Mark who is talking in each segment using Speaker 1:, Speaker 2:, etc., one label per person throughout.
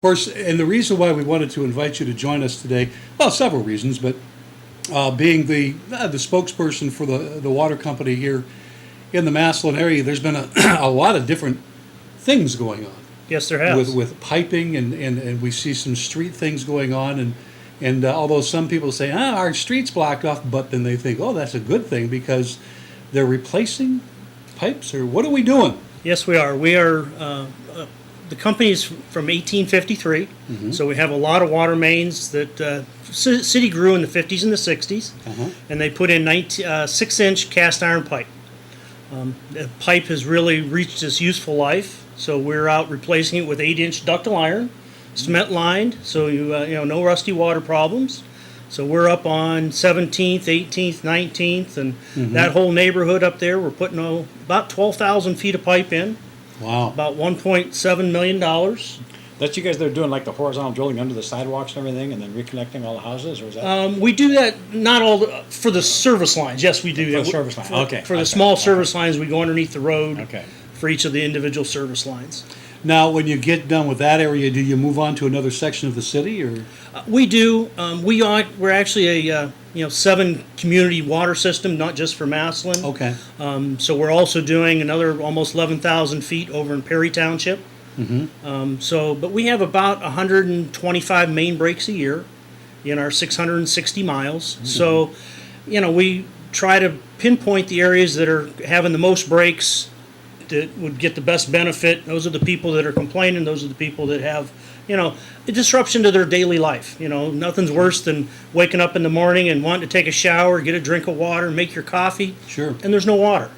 Speaker 1: course, and the reason why we wanted to invite you to join us today, well, several reasons, but being the spokesperson for the water company here in the Massillon area, there's been a lot of different things going on
Speaker 2: Yes, there has.
Speaker 1: with piping, and we see some street things going on, and although some people say, our street's blocked off, but then they think, oh, that's a good thing because they're replacing pipes, or what are we doing?
Speaker 2: Yes, we are. We are, the company's from 1853, so we have a lot of water mains that city grew in the 50s and the 60s, and they put in 6-inch cast iron pipe. The pipe has really reached its useful life, so we're out replacing it with 8-inch ductile iron, cement lined, so no rusty water problems. So we're up on 17th, 18th, 19th, and that whole neighborhood up there, we're putting about 12,000 feet of pipe in,
Speaker 1: Wow.
Speaker 2: about $1.7 million.
Speaker 3: That's you guys that are doing like the horizontal drilling under the sidewalks and everything, and then reconnecting all the houses, or is that?
Speaker 2: We do that, not all, for the service lines, yes, we do.
Speaker 3: For the service line, okay,
Speaker 2: For the
Speaker 3: okay,
Speaker 2: small
Speaker 3: okay.
Speaker 2: service lines, we go underneath the road
Speaker 3: Okay.
Speaker 2: for each of the individual service lines.
Speaker 1: Now, when you get done with that area, do you move on to another section of the city, or?
Speaker 2: We do. We're actually a 7 community water system, not just for Massillon.
Speaker 1: Okay.
Speaker 2: So we're also doing another almost 11,000 feet over in Perry Township. But we have about 125 main breaks a year in our 660 miles. So, we try to pinpoint the areas that are having the most breaks that would get the best benefit. Those are the people that are complaining. Those are the people that have, a disruption to their daily life. Nothing's worse than waking up in the morning and wanting to take a shower, get a drink of water, make your coffee,
Speaker 1: Sure.
Speaker 2: and there's no water.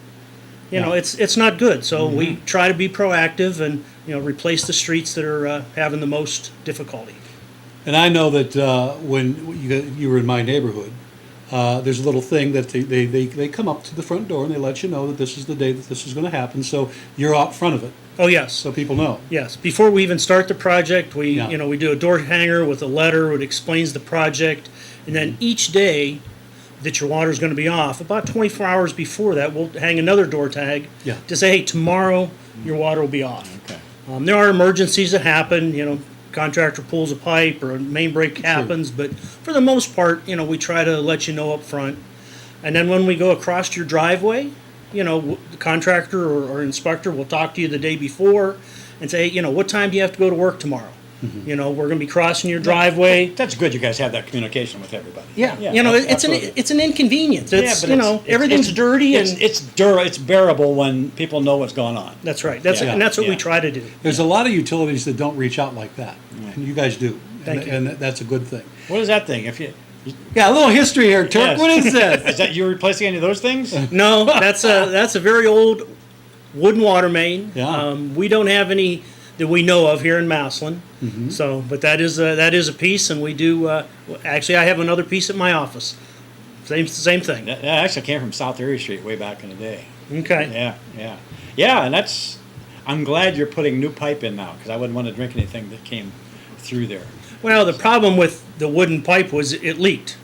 Speaker 1: Yeah.
Speaker 2: It's not good. So we try to be proactive and, replace the streets that are having the most difficulty.
Speaker 1: And I know that when you were in my neighborhood, there's a little thing that they come up to the front door and they let you know that this is the day that this is going to happen. So you're out front of it,
Speaker 2: Oh, yes.
Speaker 1: so people know.
Speaker 2: Yes, before we even start the project, we,
Speaker 1: Yeah.
Speaker 2: we do a door hanger with a letter that explains the project, and then each day that your water is going to be off, about 24 hours before that, we'll hang another door tag
Speaker 1: Yeah.
Speaker 2: to say, hey, tomorrow your water will be off.
Speaker 3: Okay.
Speaker 2: There are emergencies that happen, contractor pulls a pipe or a main break happens, but for the most part, we try to let you know up front. And then when we go across your driveway, the contractor or inspector will talk to you the day before and say, what time do you have to go to work tomorrow? We're going to be crossing your driveway.
Speaker 3: That's good. You guys have that communication with everybody.
Speaker 2: Yeah,
Speaker 3: absolutely.
Speaker 2: it's an inconvenience. It's,
Speaker 3: Yeah, but
Speaker 2: everything's dirty and
Speaker 3: it's bearable when people know what's going on.
Speaker 2: that's right.
Speaker 1: Yeah.
Speaker 2: And that's what we
Speaker 3: Yeah.
Speaker 2: try to do.
Speaker 1: There's a lot of utilities that don't reach out like that, and you guys do.
Speaker 2: Thank you.
Speaker 1: And that's a good thing.
Speaker 3: What is that thing? If you
Speaker 1: Yeah, a little history here, Turk.
Speaker 3: Yes.
Speaker 1: What is this?
Speaker 3: is that you replacing any of those things?
Speaker 2: No, that's a very old wooden water main.
Speaker 1: Yeah.
Speaker 2: We don't have any that we know of here in Massillon. So, but that is a piece, and we do. Actually, I have another piece at my office. Same thing.
Speaker 3: That actually came from South Erie Street way back in the day.
Speaker 2: Okay.
Speaker 3: Yeah, and that's. I'm glad you're putting new pipe in now because I wouldn't want to drink anything that came through there.
Speaker 2: Well, the problem with the wooden pipe was it leaked.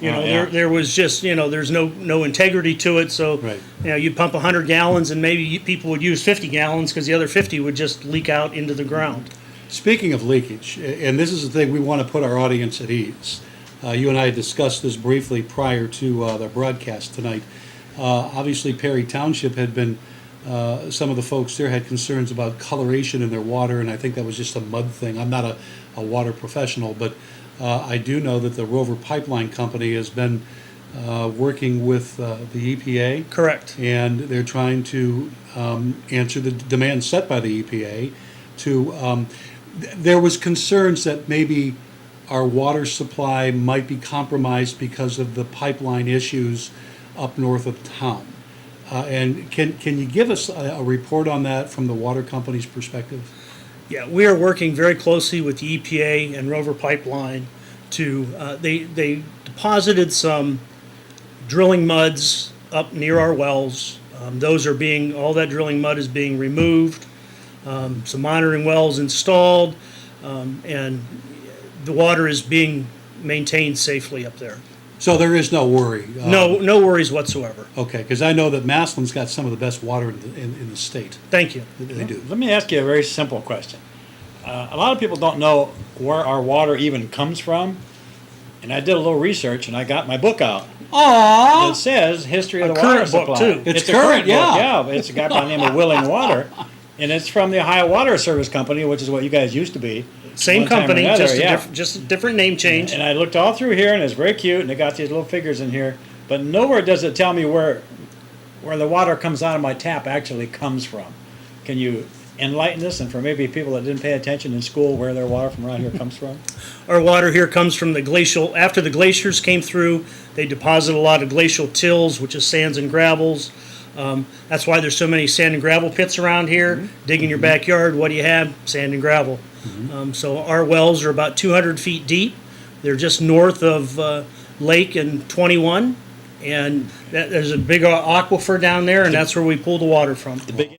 Speaker 2: There was just there's no integrity to it. So
Speaker 1: Right.
Speaker 2: you'd pump 100 gallons, and maybe people would use 50 gallons because the other 50 would just leak out into the ground.
Speaker 1: Speaking of leakage, and this is the thing we want to put our audience at ease. You and I discussed this briefly prior to the broadcast tonight. Obviously, Perry Township had been, some of the folks there had concerns about coloration in their water, and I think that was just a mud thing. I'm not a water professional, but I do know that the Rover Pipeline Company has been working with the EPA.
Speaker 2: Correct.
Speaker 1: And they're trying to answer the demand set by the EPA to, there was concerns that maybe our water supply might be compromised because of the pipeline issues up north of town. And can you give us a report on that from the water company's perspective?
Speaker 2: Yeah, we are working very closely with the EPA and Rover Pipeline to, they deposited some drilling muds up near our wells. All that drilling mud is being removed. Some monitoring wells installed, and the water is being maintained safely up there.
Speaker 1: So there is no worry?
Speaker 2: No worries whatsoever.
Speaker 1: Okay, because I know that Massillon's got some of the best water in the state.
Speaker 2: Thank you.
Speaker 1: They do.
Speaker 3: Let me ask you a very simple question. a lot of people don't know where our water even comes from. And I did a little research, and I got my book out.
Speaker 1: Aww.
Speaker 3: It says History of
Speaker 2: A
Speaker 3: the Water
Speaker 2: current book,
Speaker 3: Supply.
Speaker 2: too.
Speaker 1: It's
Speaker 3: a
Speaker 1: current,
Speaker 3: book,
Speaker 1: yeah.
Speaker 3: It's a guy by the name of Willing Water. And it's from the Ohio Water Service Company, which is what you guys used to be.
Speaker 2: Same
Speaker 3: one time or
Speaker 2: company,
Speaker 3: another,
Speaker 2: just,
Speaker 3: yeah.
Speaker 2: just a different name change.
Speaker 3: And I looked all through here, and it's very cute, and it got these little figures in here. But nowhere does it tell me where the water comes out of my tap actually comes from. Can you enlighten us, and for maybe people that didn't pay attention in school, where their water from around here comes from?
Speaker 2: Our water here comes from the glacial, after the glaciers came through, they deposited a lot of glacial tills, which is sands and gravels. That's why there's so many sand and gravel pits around here. Dig in your backyard, what do you have? Sand and gravel. So our wells are about 200 feet deep. They're just north of Lake and 21. And there's a big aquifer down there, and that's where we pull the water from.
Speaker 3: The big